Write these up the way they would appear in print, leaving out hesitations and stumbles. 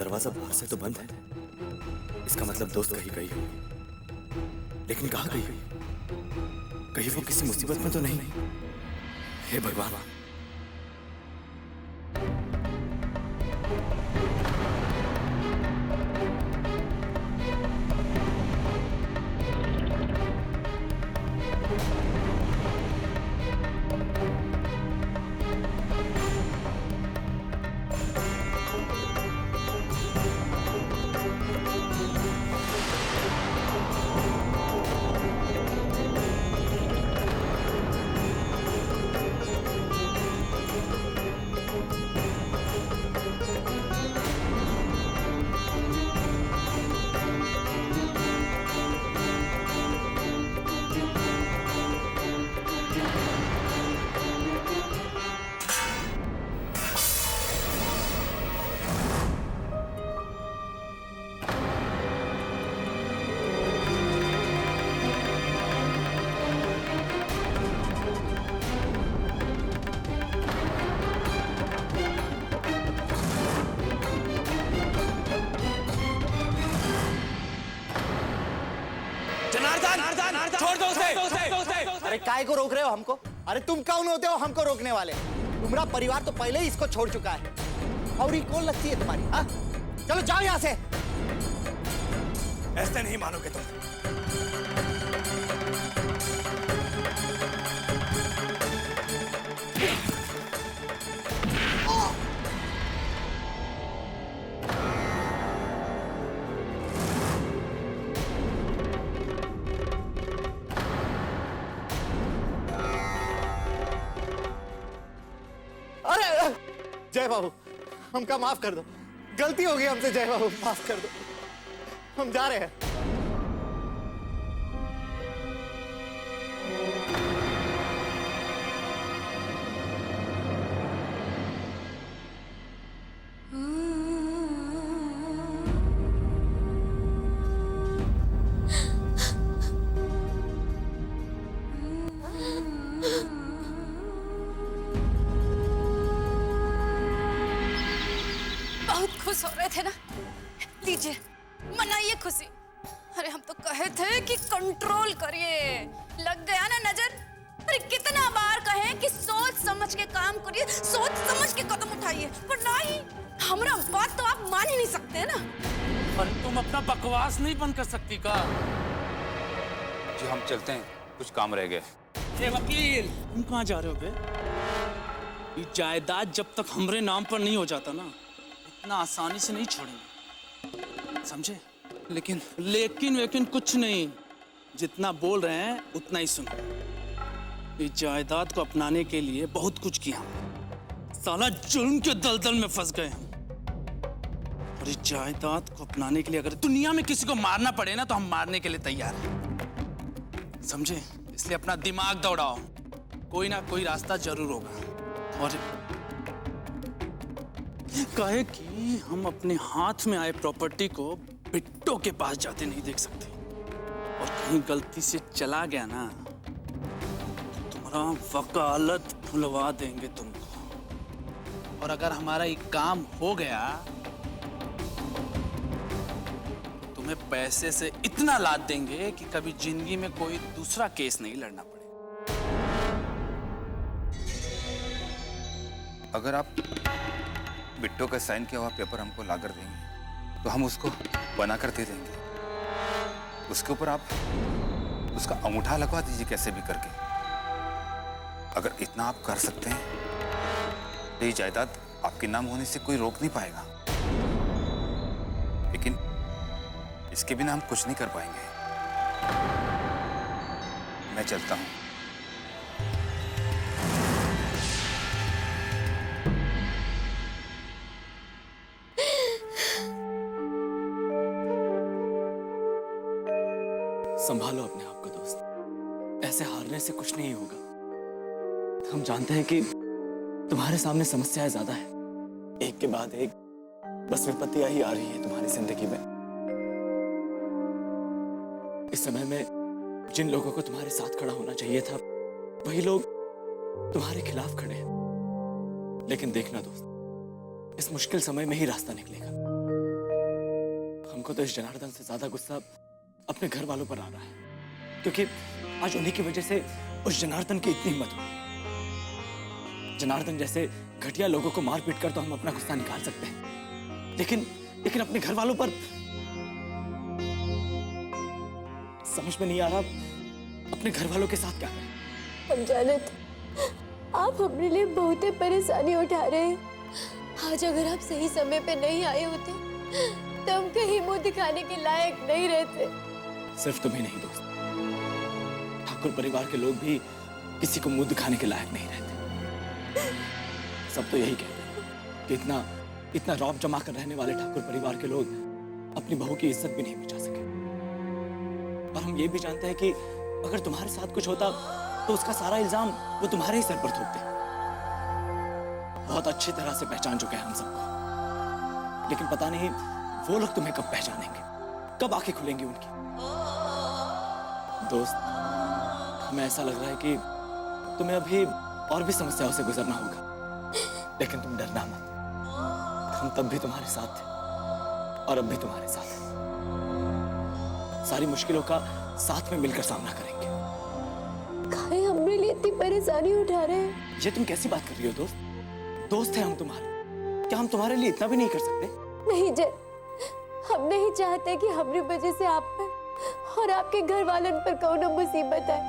दरवाजा बाहर से तो बंद है, इसका मतलब दोस्त कहीं गई होगी, लेकिन कहाँ गई हुई? कहीं वो किसी मुसीबत में तो नहीं? हे भगवान। छोड़ दो उसे। अरे काय को रोक रहे हो हमको? अरे तुम कौन होते हो हमको रोकने वाले? तुम्हारा परिवार तो पहले ही इसको छोड़ चुका है, और ये कौन लगती है तुम्हारी? हाँ, चलो जाओ यहाँ से। ऐसे नहीं मानोगे तुम। जय बाबू, हमका माफ कर दो, गलती हो गई हमसे। जय बाबू माफ कर दो, हम जा रहे हैं। खुश हो रहे थे ना, लीजिए मनाइए खुशी। अरे हम तो कहे थे कि कंट्रोल करिए, लग गया ना नजर। अरे कितना बार कहे कि सोच समझ के काम करिए, सोच समझ के कदम उठाइए, पर नहीं, हमारा बात तो आप मान ही नहीं सकते ना। पर तुम अपना बकवास नहीं बंद कर सकती का? जी हम चलते हैं, कुछ काम रह गए। ये वकील, तुम कहाँ जा रहे हो बे? ये जायदाद जब तक हमारे नाम पर नहीं हो जाता ना, इतना आसानी से नहीं छोड़ेंगे, समझे? लेकिन कुछ नहीं, जितना बोल रहे हैं उतना ही सुनो। इस जायदाद को अपनाने के लिए बहुत कुछ किया, साला जुल्म के दलदल में फंस गए हम। और इस जायदाद को अपनाने के लिए अगर दुनिया में किसी को मारना पड़े ना, तो हम मारने के लिए तैयार हैं, समझे? इसलिए अपना दिमाग दौड़ाओ, कोई ना कोई रास्ता जरूर होगा। और कहे कि हम अपने हाथ में आए प्रॉपर्टी को बिट्टो के पास जाते नहीं देख सकते, और कहीं गलती से चला गया ना, तो तुम्हारा वकालत भुलवा देंगे तुमको। और अगर हमारा ये काम हो गया, तो तुम्हें पैसे से इतना लाद देंगे कि कभी जिंदगी में कोई दूसरा केस नहीं लड़ना पड़े। अगर आप बिट्टो का साइन किया हुआ पेपर हमको ला कर देंगे, तो हम उसको बना कर दे देंगे। उसके ऊपर आप उसका अंगूठा लगवा दीजिए कैसे भी करके। अगर इतना आप कर सकते हैं, तो ये जायदाद आपके नाम होने से कोई रोक नहीं पाएगा। लेकिन इसके बिना हम कुछ नहीं कर पाएंगे। मैं चलता हूं। संभालो अपने आप को दोस्त, ऐसे हारने से कुछ नहीं होगा। हम जानते हैं कि तुम्हारे सामने समस्याएं ज्यादा है, एक के बाद एक बस विपत्तियां ही आ रही है तुम्हारी जिंदगी में। इस समय में जिन लोगों को तुम्हारे साथ खड़ा होना चाहिए था, वही लोग तुम्हारे खिलाफ खड़े हैं। लेकिन देखना दोस्त, इस मुश्किल समय में ही रास्ता निकलेगा। हमको तो इस जनार्दन से ज्यादा गुस्सा अपने घर वालों पर आ रहा है, क्योंकि आज उन्हीं की वजह से उस जनार्दन की इतनी हिम्मत हुई। जनार्दन जैसे घटिया लोगों को मार पीट कर तो हम अपना गुस्सा निकाल सकते हैं, लेकिन अपने घर वालों पर समझ में नहीं आ रहा अपने घर वालों के साथ क्या करें। हम जाने थे आप हमारे लिए बहुत ही परेशानी उठा रहे हैं। आज अगर आप सही समय पे नहीं आए होते तो हम कहीं मुंह दिखाने के लायक नहीं रहते। सिर्फ तुम्हें नहीं दोस्त, ठाकुर परिवार के लोग भी किसी को मुंह दिखाने के लायक नहीं रहते। सब तो यही कहते हैं कि इतना रौब जमा कर रहने वाले ठाकुर परिवार के लोग अपनी बहू की इज्जत भी नहीं बचा सके। और हम ये भी जानते हैं कि अगर तुम्हारे साथ कुछ होता तो उसका सारा इल्जाम वो तुम्हारे ही सर पर थोपते। बहुत अच्छी तरह से पहचान चुके हैं हम सबको, लेकिन पता नहीं वो लोग तुम्हें कब पहचानेंगे, कब आंखें खुलेंगी उनकी। दोस्त, हमें ऐसा लग रहा है कि तुम्हें अभी और भी समस्याओं से गुजरना होगा, लेकिन तुम डरना मत। हम तब भी तुम्हारे साथ थे और अब भी तुम्हारे साथ हैं। सारी मुश्किलों का साथ में मिलकर सामना करेंगे। काहे हमारे लिए इतनी परेशानी उठा रहे हैं? ये तुम कैसी बात कर रही हो दोस्त? दोस्त हैं हम तुम्हारे, क्या हम तुम्हारे लिए इतना भी नहीं कर सकते? नहीं जय, हम नहीं चाहते कि हमारी वजह से आप पर और आपके घर वालों पर कौनो मुसीबत आए।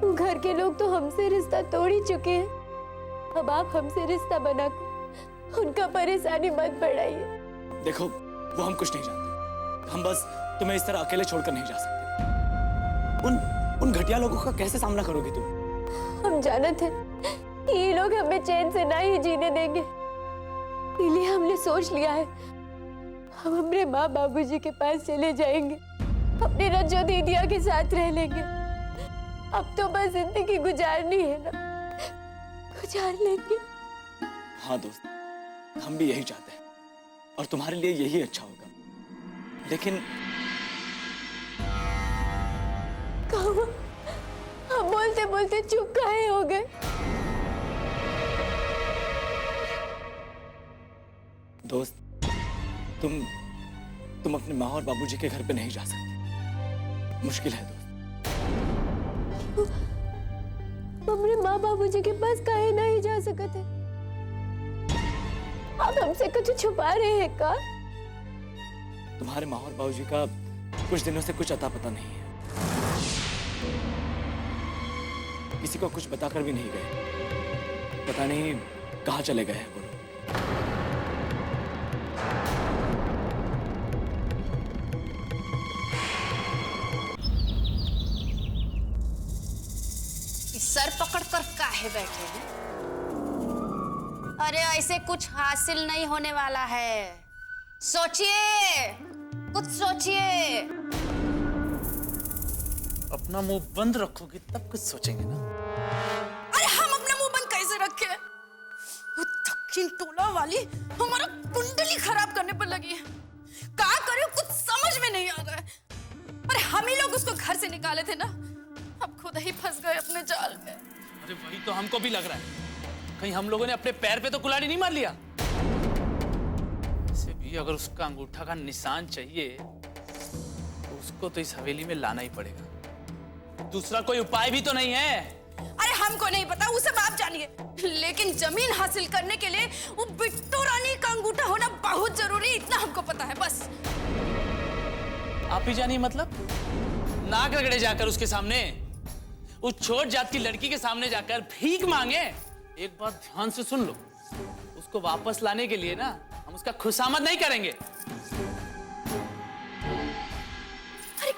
वो घर के लोग तो हमसे रिश्ता तोड़ ही चुके हैं। अब आप हमसे रिश्ता बनाकर उनका परेशानी मत बढ़ाइए। देखो, वो हम कुछ नहीं जानते। हम बस तुम्हें इस तरह अकेले छोड़कर नहीं जा सकते। उन घटिया लोगों का कैसे सामना करोगी तुम? हम जानते हैं कि ये लोग हमें चैन से ना ही जीने देंगे, इसलिए हमने सोच लिया है हम अपने माँ बाबूजी के पास चले जाएंगे, अपने रज्जो दीदिया के साथ रह लेंगे। अब तो बस जिंदगी गुजारनी है ना, गुजार लेंगे। हाँ दोस्त, हम भी यही चाहते हैं और तुम्हारे लिए यही अच्छा होगा, लेकिन कहाँ हम बोलते बोलते चुप काहे हो गए? दोस्त, तुम अपने माँ और बाबूजी के घर पे नहीं जा सकते। मुश्किल है दोस्त। हमरे माँ बाबूजी के पास काहे नहीं जा सकते? आप हमसे कुछ छुपा रहे हैं का? तुम्हारे माँ और बाबूजी का कुछ दिनों से कुछ अता पता नहीं है। किसी को कुछ बताकर भी नहीं गए। पता नहीं कहाँ चले गए हैं वो लोग। सर पकड़कर काहे बैठे हैं? अरे ऐसे कुछ हासिल नहीं होने वाला है। सोचिए, कुछ सोचिए। अपना मुंह बंद रखोगे तब कुछ सोचेंगे ना। अरे हम अपना मुंह बंद कैसे रखे? वो दक्षिण टोला वाली हमारा कुंडली खराब करने पर लगी है। क्या करे कुछ समझ में नहीं आ रहा है। अरे हम ही लोग उसको घर से निकाले थे ना, अब खुद ही फंस गए अपने जाल में। अरे वही तो हमको भी लग रहा है, कहीं हम लोगों ने अपने पैर पे तो कुल्हाड़ी नहीं मार लिया। वैसे भी अगर उसका अंगूठा का निशान चाहिए तो उसको तो इस हवेली में लाना ही पड़ेगा। दूसरा कोई उपाय भी तो नहीं है। अरे हमको नहीं पता, वो सब आप जानिए, लेकिन जमीन हासिल करने के लिए वो बिट्टू रानी का अंगूठा होना बहुत जरूरी, इतना हमको पता है बस। आप ही जानिए मतलब? नाक रगड़े जाकर उसके सामने, उस छोट जात की लड़की के सामने जाकर भीख मांगे। एक बात ध्यान से सुन लो, उसको वापस लाने के लिए ना हम उसका खुशामद नहीं करेंगे। अरे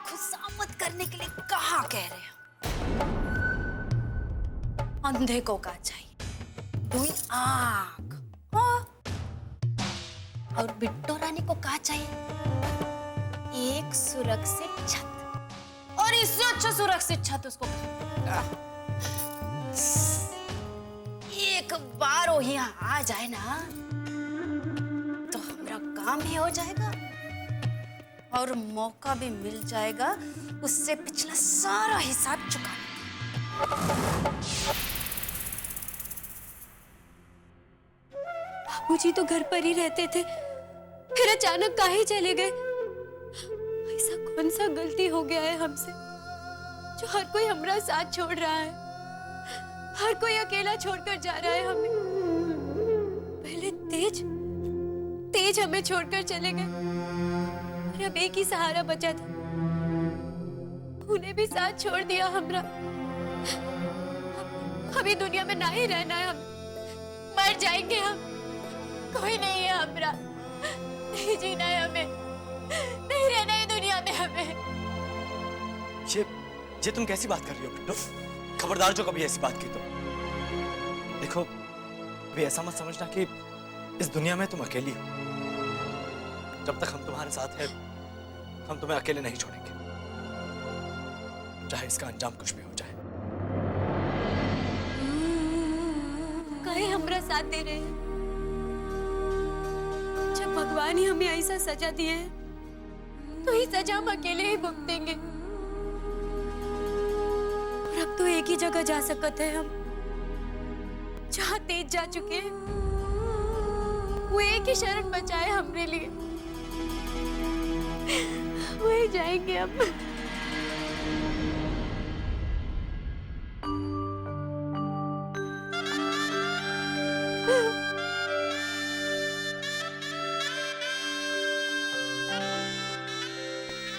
खुशामद करने के लिए कहाँ कह रहे हैं? अंधे को क्या चाहिए? 2 आंख। हाँ। और बिट्टू रानी को क्या चाहिए? एक सुरक्षित छत, और इससे अच्छा सुरक्षित छत उसको एक बार वो यहाँ आ जाए ना तो हमारा काम ही हो जाएगा और मौका भी मिल जाएगा उससे पिछला सारा हिसाब चुकाने बाबूजी तो घर पर ही रहते थे, फिर अचानक काहे चले गए? ऐसा कौन सा गलती हो गया है हमसे जो हर कोई हमारा साथ छोड़ रहा है, हर कोई अकेला छोड़कर जा रहा है हमें? पहले तेज हमें छोड़कर चले गए और अब एक ही सहारा बचा था, उन्हें भी साथ छोड़ दिया हमरा। अभी दुनिया में ना ही रहना है, हम मर जाएंगे हम। कोई नहीं है हमरा, नहीं जीना है हमें, नहीं रहना है दुनिया में हमें। ये तुम कैसी बात कर रही हो बिट्टू? खबरदार जो कभी ऐसी बात की तो। देखो, भी ऐसा मत समझना कि इस दुनिया में तुम अकेली हो। जब तक हम तुम्हारे साथ हैं, हम तुम्हें अकेले नहीं छोड़ेंगे, चाहे इसका अंजाम कुछ भी हो जाए। काहे हमरा साथ दे रहे हैं? जब भगवान ही हमें ऐसा सजा दिए है, तो ये सजा हम अकेले ही भुगतेंगे। और अब तो एक ही जगह जा सकते हैं हम, जहाँ तेज जा चुके हैं। वो एक ही शरण बचाए हमरे लिए, वही जाएंगे हम।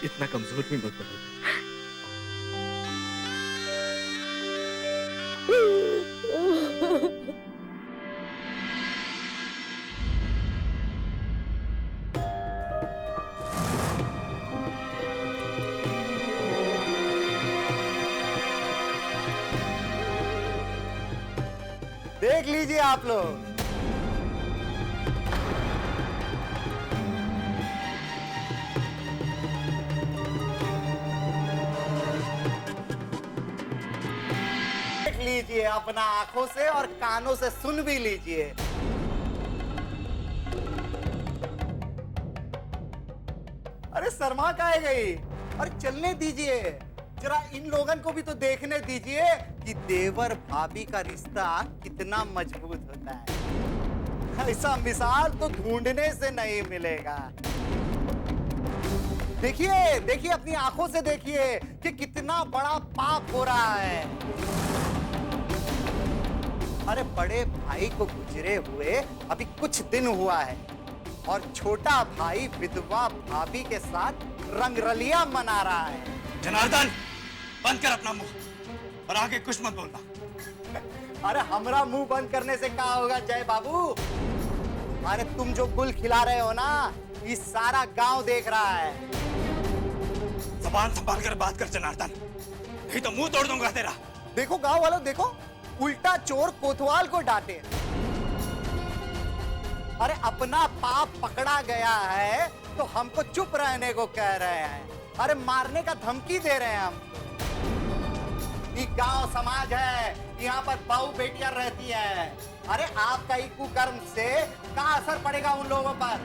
इतना कमजोर भी मत बनो। देख लीजिए आप लोग, देख लीजिए अपना आंखों से और कानों से सुन भी लीजिए। अरे शर्मा काहे गई? और चलने दीजिए, जरा इन लोगन को भी तो देखने दीजिए कि देवर भाभी का रिश्ता कितना मजबूत होता है। ऐसा मिसाल तो ढूंढने से नहीं मिलेगा। देखिए देखिए, अपनी आंखों से देखिए कि कितना बड़ा पाप हो रहा है। अरे बड़े भाई को गुजरे हुए अभी कुछ दिन हुआ है और छोटा भाई विधवा भाभी के साथ रंगरलिया मना रहा है। जनार्दन, बंद कर अपना मुंह और आगे कुछ मत बोलना। अरे हमरा मुंह बंद करने से क्या होगा जय बाबू? अरे तुम जो गुल खिला रहे हो ना, ये सारा गांव देख रहा है। जबान संभाल कर बात कर जनार्दन, नहीं तो मुंह तोड़ दूंगा तेरा। देखो गांव वालों, देखो उल्टा चोर कोतवाल को डांटे। अरे अपना पाप पकड़ा गया है तो हमको चुप रहने को कह रहे हैं। अरे मारने का धमकी दे रहे हैं हम। ये गांव समाज है, यहाँ पर बहू बेटियां रहती हैं। अरे आपका ही कुकर्म से क्या असर पड़ेगा उन लोगों पर?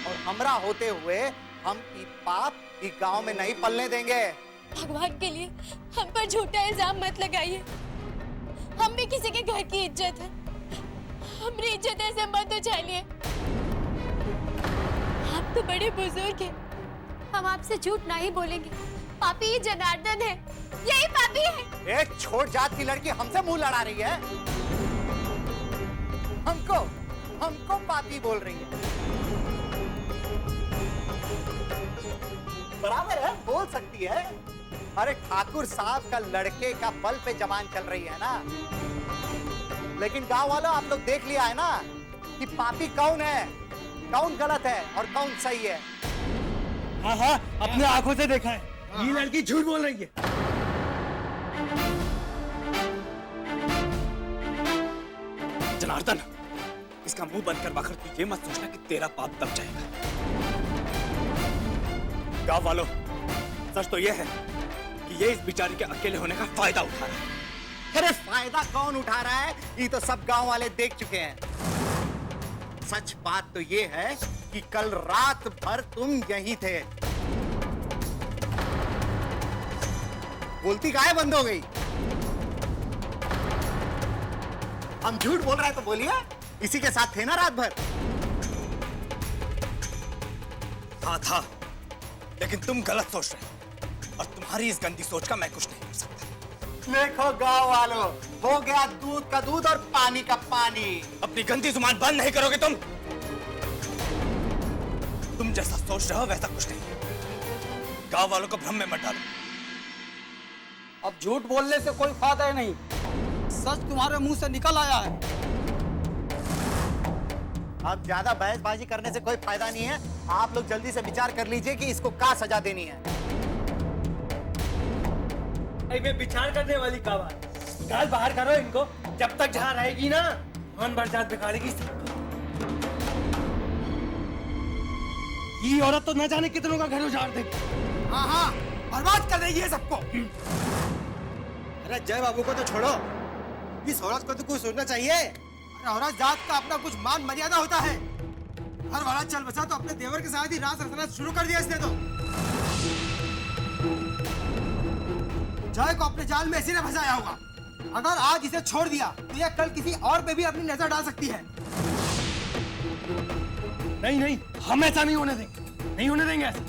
और हमरा होते हुए हम ये पाप इस गांव में नहीं पलने देंगे। भगवान के लिए हम पर झूठा इल्जाम मत लगाइए। हम भी किसी के घर की इज्जत है, हमारी इज्जत ऐसे मत उछालिए। आप तो बड़े बुजुर्ग हैं, हम आपसे झूठ नहीं बोलेंगे। पापी जनार्दन है, यही पापी है। एक छोट जात की लड़की हमसे मुंह लड़ा रही है, हमको पापी बोल रही है। बराबर है, बोल सकती है। अरे ठाकुर साहब का लड़के का बल पे जबान चल रही है ना। लेकिन गांव वालों, आप लोग देख लिया है ना कि पापी कौन है, कौन गलत है और कौन सही है। हाँ हाँ, अपने आंखों से देखा है। ये लड़की झूठ बोल रही है। जनार्दन, इसका मुंह बंद कर बाखर तू ये मत सोचना कि तेरा पाप दब जाएगा। गांव वालों, सच तो यह है कि ये इस बेचारी के अकेले होने का फायदा उठा रहा है। अरे फायदा कौन उठा रहा है, ये तो सब गांव वाले देख चुके हैं। सच बात तो ये है कि कल रात भर तुम यहीं थे। बोलती गाय बंद हो गई। हम झूठ बोल रहे हैं तो बोलिए, इसी के साथ थे ना रात भर? हाँ था, लेकिन तुम गलत सोच रहे हो और तुम्हारी इस गंदी सोच का मैं कुछ नहीं कर सकता। देखो गांव वालों, हो गया दूध का दूध और पानी का पानी। अपनी गंदी जुबान बंद नहीं करोगे तुम? तुम जैसा सोच रहे हो वैसा कुछ नहीं है। गांव वालों को भ्रम में मत डालो। अब झूठ बोलने से कोई फायदा नहीं, सच तुम्हारे मुंह से निकल आया है। अब ज्यादा बहसबाजी करने से कोई फायदा नहीं है। आप लोग जल्दी से विचार कर लीजिए कि इसको क्या सजा देनी है। में विचार करने वाली का बात, निकाल बाहर करो इनको। जब तक जहाँ रहेगी ना, मन बरसात बिगाड़ेगी। ये औरत तो न जाने कितनों का घर उजाड़ देगी। हाँ हाँ, बर्बाद कर देगी ये सबको। अरे जय बाबू को तो छोड़ो, इस औरत को तो कुछ सोचना चाहिए। अरे औरत जात का अपना कुछ मान मर्यादा होता है। हर वाला चल बसा तो अपने देवर के साथ ही रात रखना शुरू कर दिया इसने तो। जय को अपने जाल में इसी ने फंसाया होगा। अगर आज इसे छोड़ दिया तो यह कल किसी और पे भी अपनी नजर डाल सकती है। नहीं नहीं, हम ऐसा नहीं होने देंगे, नहीं होने देंगे ऐसा।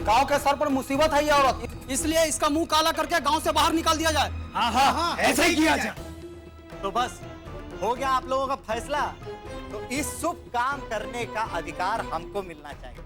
गांव के सर पर मुसीबत है ये औरत, इसलिए इसका मुंह काला करके गांव से बाहर निकाल दिया जाए। हाँ हाँ, ऐसा ही किया जाए। तो बस हो गया आप लोगों का फैसला। तो इस शुभ काम करने का अधिकार हमको मिलना चाहिए।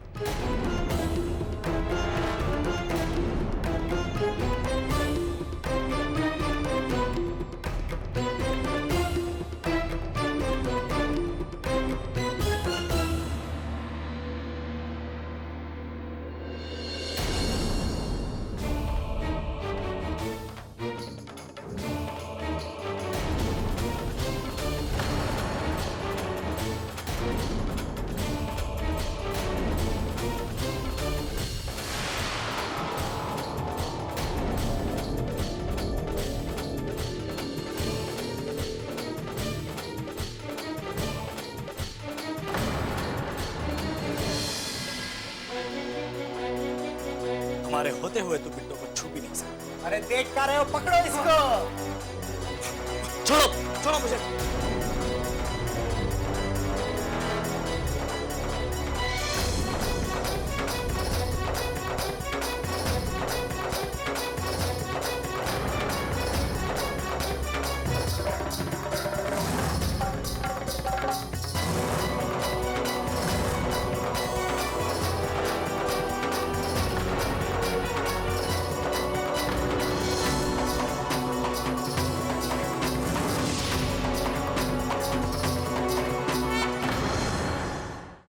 हमारे होते हुए तो बिट्टो को छू भी नहीं सकते। अरे देख कर रहे हो, पकड़ो इसको। छोड़ो छोड़ो मुझे।